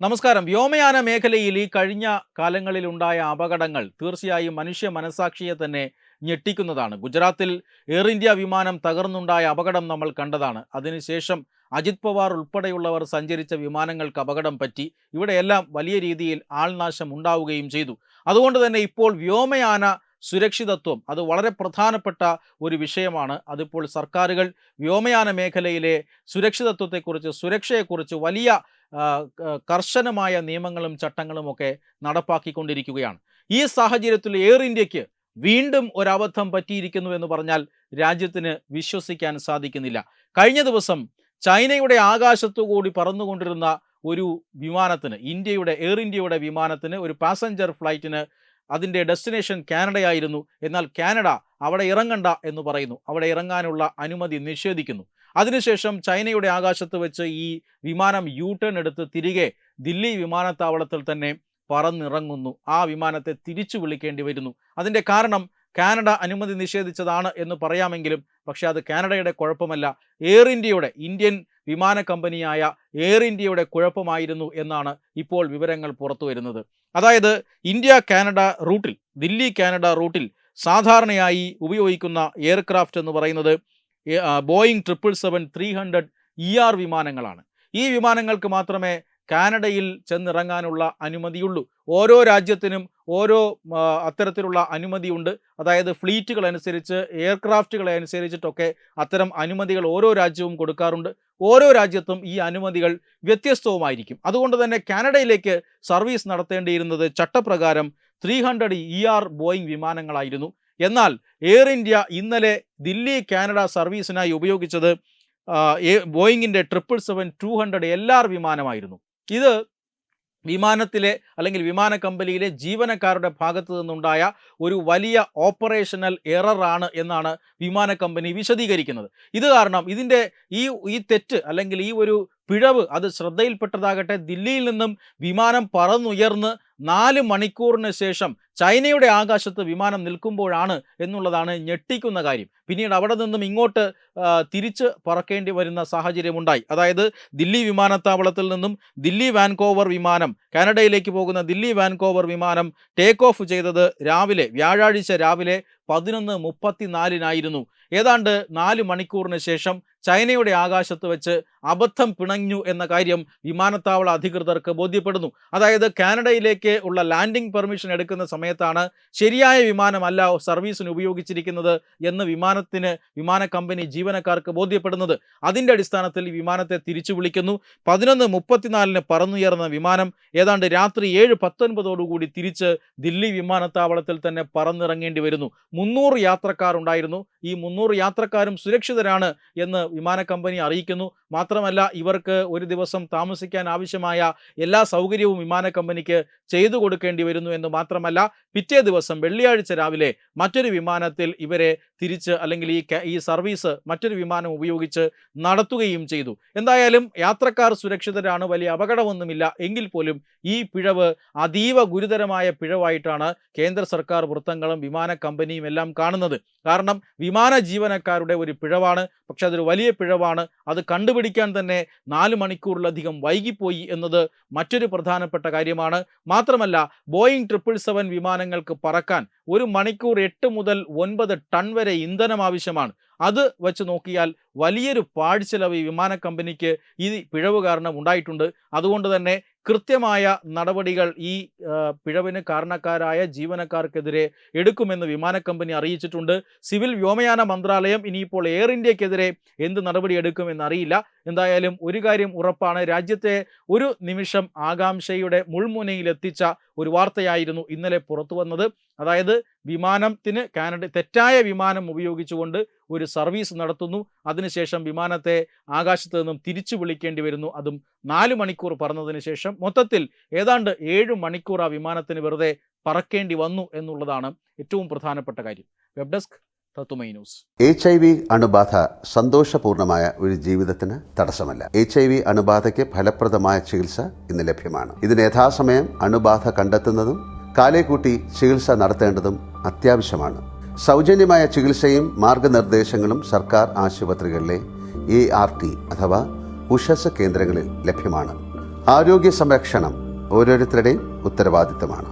നമസ്കാരം. വ്യോമയാന മേഖലയിൽ ഈ കഴിഞ്ഞ കാലങ്ങളിലുണ്ടായ അപകടങ്ങൾ തീർച്ചയായും മനുഷ്യ മനസാക്ഷിയെ തന്നെ ഞെട്ടിക്കുന്നതാണ്. ഗുജറാത്തിൽ എയർ ഇന്ത്യ വിമാനം തകർന്നുണ്ടായ അപകടം നമ്മൾ കണ്ടതാണ്. അതിനുശേഷം അജിത് പവാർ ഉൾപ്പെടെയുള്ളവർ സഞ്ചരിച്ച വിമാനങ്ങൾക്ക് അപകടം പറ്റി. ഇവിടെയെല്ലാം വലിയ രീതിയിൽ ആൾനാശം ഉണ്ടാവുകയും ചെയ്തു. അതുകൊണ്ട് തന്നെ ഇപ്പോൾ വ്യോമയാന സുരക്ഷിതത്വം അത് വളരെ പ്രധാനപ്പെട്ട ഒരു വിഷയമാണ്. അതിപ്പോൾ സർക്കാരുകൾ വ്യോമയാന മേഖലയിലെ സുരക്ഷയെക്കുറിച്ച് വലിയ കർശനമായ നിയമങ്ങളും ചട്ടങ്ങളുമൊക്കെ നടപ്പാക്കിക്കൊണ്ടിരിക്കുകയാണ്. ഈ സാഹചര്യത്തിൽ എയർ ഇന്ത്യക്ക് വീണ്ടും ഒരബദ്ധം പറ്റിയിരിക്കുന്നു എന്ന് പറഞ്ഞാൽ രാജ്യത്തിന് വിശ്വസിക്കാൻ സാധിക്കുന്നില്ല. കഴിഞ്ഞ ദിവസം ചൈനയുടെ ആകാശത്തുകൂടി പറന്നുകൊണ്ടിരുന്ന ഒരു വിമാനത്തിന്, എയർ ഇന്ത്യയുടെ വിമാനത്തിന്, ഒരു പാസഞ്ചർ ഫ്ലൈറ്റിന് അതിൻ്റെ ഡെസ്റ്റിനേഷൻ കാനഡയായിരുന്നു. എന്നാൽ കാനഡ അവിടെ ഇറങ്ങണ്ട എന്ന് പറയുന്നു. അവിടെ ഇറങ്ങാനുള്ള അനുമതി നിഷേധിക്കുന്നു. അതിനുശേഷം ചൈനയുടെ ആകാശത്ത് വെച്ച് ഈ വിമാനം ടേൺ എടുത്ത് തിരികെ ദില്ലി വിമാനത്താവളത്തിൽ തന്നെ പറന്നിറങ്ങുന്നു. ആ വിമാനത്തെ തിരിച്ചു വിളിക്കേണ്ടി വരുന്നു. അതിൻ്റെ കാരണം കാനഡ അനുമതി നിഷേധിച്ചതാണ് എന്ന് പറയാമെങ്കിലും പക്ഷേ അത് കാനഡയുടെ കുഴപ്പമല്ല, ഇന്ത്യൻ വിമാന കമ്പനിയായ എയർ ഇന്ത്യയുടെ കുഴപ്പമായിരുന്നു എന്നാണ് ഇപ്പോൾ വിവരങ്ങൾ പുറത്തു വരുന്നത്. അതായത് ദില്ലി കാനഡ റൂട്ടിൽ സാധാരണയായി ഉപയോഗിക്കുന്ന എയർക്രാഫ്റ്റ് എന്ന് പറയുന്നത് ബോയിങ് 777-300ER വിമാനങ്ങളാണ്. ഈ വിമാനങ്ങൾക്ക് മാത്രമേ കാനഡയിൽ ചെന്നിറങ്ങാനുള്ള അനുമതിയുള്ളൂ. ഓരോ രാജ്യത്തിനും ഓരോ അത്തരത്തിലുള്ള അനുമതിയുണ്ട്. അതായത് ഫ്ലീറ്റുകൾ അനുസരിച്ച്, എയർക്രാഫ്റ്റുകളെ അനുസരിച്ചിട്ടൊക്കെ അത്തരം അനുമതികൾ ഓരോ രാജ്യവും കൊടുക്കാറുണ്ട്. ഓരോ രാജ്യത്തും ഈ അനുമതികൾ വ്യത്യസ്തവുമായിരിക്കും. അതുകൊണ്ട് തന്നെ കാനഡയിലേക്ക് സർവീസ് നടത്തേണ്ടിയിരുന്നത് ചട്ടപ്രകാരം 300ER ബോയിങ് വിമാനങ്ങളായിരുന്നു. എന്നാൽ എയർ ഇന്ത്യ ഇന്നലെ ദില്ലി കാനഡ സർവീസിനായി ഉപയോഗിച്ചത് ബോയിങ്ങിൻ്റെ 777-200LR വിമാനമായിരുന്നു. ഇത് വിമാന കമ്പനിയിലെ ജീവനക്കാരുടെ ഭാഗത്തു നിന്നുണ്ടായ ഒരു വലിയ ഓപ്പറേഷണൽ എററാണ് എന്നാണ് വിമാന കമ്പനി വിശദീകരിക്കുന്നത്. ഇത് കാരണം ഇതിൻ്റെ ഈ തെറ്റ് അല്ലെങ്കിൽ ഈ ഒരു പിഴവ് അത് ശ്രദ്ധയിൽപ്പെട്ടതാകട്ടെ ദില്ലിയിൽ നിന്നും വിമാനം പറന്നുയർന്ന് 4 മണിക്കൂറിന് ശേഷം ചൈനയുടെ ആകാശത്ത് വിമാനം നിൽക്കുമ്പോഴാണ് എന്നുള്ളതാണ് ഞെട്ടിക്കുന്ന കാര്യം. പിന്നീട് അവിടെ നിന്നും ഇങ്ങോട്ട് തിരിച്ച് പറക്കേണ്ടി വരുന്ന സാഹചര്യമുണ്ടായി. അതായത് ദില്ലി വിമാനത്താവളത്തിൽ നിന്നും കാനഡയിലേക്ക് പോകുന്ന ദില്ലി വാൻകോവർ വിമാനം ടേക്ക് ഓഫ് ചെയ്തത് വ്യാഴാഴ്ച രാവിലെ 11:34 ഏതാണ്ട് 4 മണിക്കൂറിന് ശേഷം ചൈനയുടെ ആകാശത്ത് വെച്ച് അബദ്ധം പിണഞ്ഞു എന്ന കാര്യം വിമാനത്താവള അധികൃതർക്ക് ബോധ്യപ്പെടുന്നു. അതായത് കാനഡയിലേക്ക് ഉള്ള ലാൻഡിംഗ് പെർമിഷൻ എടുക്കുന്ന സമയത്താണ് ശരിയായ വിമാനമല്ല സർവീസിന് ഉപയോഗിച്ചിരിക്കുന്നത് എന്ന് വിമാന കമ്പനി ജീവനക്കാർക്ക് ബോധ്യപ്പെടുന്നത്. അതിൻ്റെ അടിസ്ഥാനത്തിൽ ഈ വിമാനത്തെ തിരിച്ചു വിളിക്കുന്നു. 11:34 പറന്നുയർന്ന വിമാനം ഏതാണ്ട് രാത്രി 7:19 തിരിച്ച് ദില്ലി വിമാനത്താവളത്തിൽ തന്നെ പറന്നിറങ്ങേണ്ടി വരുന്നു. 300 യാത്രക്കാർ ഉണ്ടായിരുന്നു. ഈ 300 യാത്രക്കാരും സുരക്ഷിതരാണ് എന്ന് വിമാന കമ്പനി അറിയിക്കുന്നു. മാത്രമല്ല ഇവർക്ക് ഒരു ദിവസം താമസിക്കാൻ ആവശ്യമായ എല്ലാ സൗകര്യവും വിമാന കമ്പനിക്ക് ചെയ്തു കൊടുക്കേണ്ടി വരുന്നു എന്ന് മാത്രമല്ല പിറ്റേ ദിവസം വെള്ളിയാഴ്ച രാവിലെ മറ്റൊരു വിമാനത്തിൽ ഇവരെ തിരിച്ച് അല്ലെങ്കിൽ ഈ സർവീസ് മറ്റൊരു വിമാനം ഉപയോഗിച്ച് നടത്തുകയും ചെയ്തു. എന്തായാലും യാത്രക്കാർ സുരക്ഷിതരാണ്, വലിയ അപകടമൊന്നുമില്ല. എങ്കിൽ പോലും ഈ പിഴവ് അതീവ ഗുരുതരമായ പിഴവായിട്ടാണ് കേന്ദ്ര സർക്കാർ വൃത്തങ്ങളും വിമാന കമ്പനിയും എല്ലാം കാണുന്നത്. കാരണം വിമാന ജീവനക്കാരുടെ ഒരു പിഴവാണ്, പക്ഷെ അതൊരു വലിയ പിഴവാണ്. അത് കണ്ടുപിടിക്കാൻ തന്നെ 4 മണിക്കൂറിലധികം വൈകിപ്പോയി എന്നത് മറ്റൊരു പ്രധാനപ്പെട്ട കാര്യമാണ്. മാത്രമല്ല ബോയിങ് 777 വിമാനങ്ങൾക്ക് പറക്കാൻ 1 മണിക്കൂർ 8 മുതൽ 9 ടൺ വരെ ഇന്ധനം ആവശ്യമാണ്. അത് വെച്ച് നോക്കിയാൽ വലിയൊരു പാഴ്ചെലവ് ഈ വിമാന കമ്പനിക്ക് ഈ പിഴവ് കാരണം ഉണ്ടായിട്ടുണ്ട്. അതുകൊണ്ട് തന്നെ കൃത്യമായ നടപടികൾ ഈ പിഴവിന് കാരണക്കാരായ ജീവനക്കാർക്കെതിരെ എടുക്കുമെന്ന് വിമാന കമ്പനി അറിയിച്ചിട്ടുണ്ട്. സിവിൽ വ്യോമയാന മന്ത്രാലയം ഇനിയിപ്പോൾ എയർ ഇന്ത്യക്കെതിരെ എന്ത് നടപടി എടുക്കുമെന്നറിയില്ല. എന്തായാലും ഒരു കാര്യം ഉറപ്പാണ്, രാജ്യത്തെ ഒരു നിമിഷം ആകാംക്ഷയുടെ മുൾമുനയിലെത്തിച്ച ഒരു വാർത്തയായിരുന്നു ഇന്നലെ പുറത്തു വന്നത്. അതായത് വിമാനത്തിന് തെറ്റായ വിമാനം ഉപയോഗിച്ചുകൊണ്ട് ഒരു സർവീസ് നടത്തുന്നു. അതിനുശേഷം വിമാനത്തെ ആകാശത്ത് നിന്നും തിരിച്ചു വിളിക്കേണ്ടി വരുന്നു, അതും 4 മണിക്കൂർ പറന്നതിന് ശേഷം. മൊത്തത്തിൽ ഏതാണ്ട് 7 മണിക്കൂർ ആ വിമാനത്തിന് വെറുതെ പറക്കേണ്ടി വന്നു എന്നുള്ളതാണ് ഏറ്റവും പ്രധാനപ്പെട്ട കാര്യം. വെബ് ഡെസ്ക് തത്തുമൈ ന്യൂസ്. HIV അണുബാധ സന്തോഷപൂർണമായ ഒരു ജീവിതത്തിന് തടസ്സമല്ല. HIV അണുബാധയ്ക്ക് ഫലപ്രദമായ ചികിത്സ ഇന്ന് ലഭ്യമാണ്. ഇതിന് യഥാസമയം അണുബാധ കണ്ടെത്തുന്നതും കാലേക്കൂട്ടി ചികിത്സ നടത്തേണ്ടതും അത്യാവശ്യമാണ്. സൗജന്യമായ ചികിത്സയും മാർഗനിർദ്ദേശങ്ങളും സർക്കാർ ആശുപത്രികളിലെ ART അഥവാ ഉഷസ് കേന്ദ്രങ്ങളിൽ ലഭ്യമാണ്. ആരോഗ്യ സംരക്ഷണം ഓരോരുത്തരുടെയും ഉത്തരവാദിത്തമാണ്.